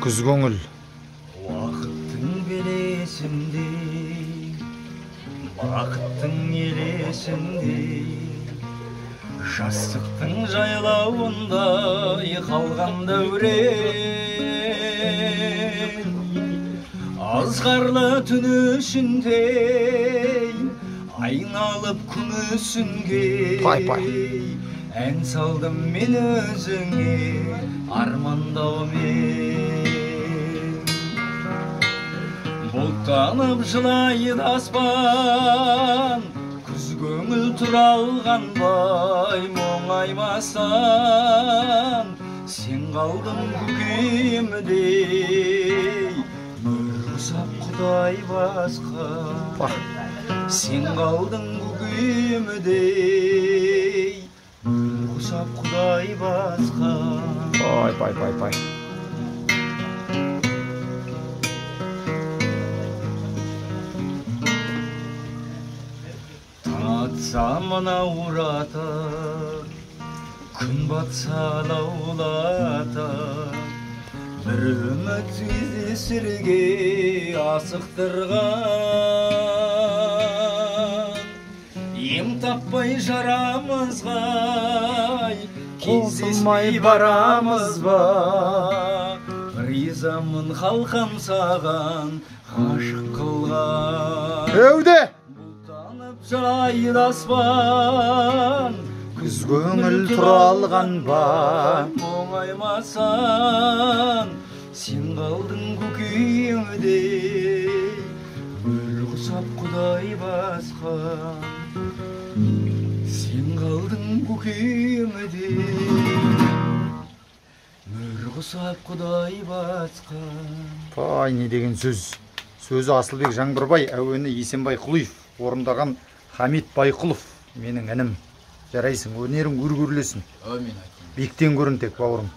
Күз көңіл. Уақыттың белесінде, бақыттың елесінде, жастықтың жайлауында қалған дәурен. Азғарлы түн ішінде айналып күмісінге, ән салдым мен өзіңе армандаумен. Бұлттанып жылайды аспан, күз көңіл тұралғанбай мұңаймасан. Сен қалдың көкемдей, мөр құсап құдай басқа. Сен қалдың көкемдей, мөр құсап құдай басқа. Пай. Атса мынау ұратып, күн батса лаулатып, бір үміт кездесерге асықтырған. Ем таппай жарамызға кездеспей барамыз ба? Ризамын халқым саған ғашық қылған. Өуде! Жайды аспан, күз көңіл тұралған ба? Мұңаймасан, сен қалдың көкемдей, мөр құсап құдай басқа. Сен қалдың көкемдей, мөр құсап құдай басқа. Пай, не деген сөз? Сөзі Асылбек Жаңбырбай, әуені Есенбай Құлыев, орындаған Хамит Байқұлов, менің інім. Жарайсың, өнерің өр-көрлесін. Әмин. Биіктен көрін тек, бауырым.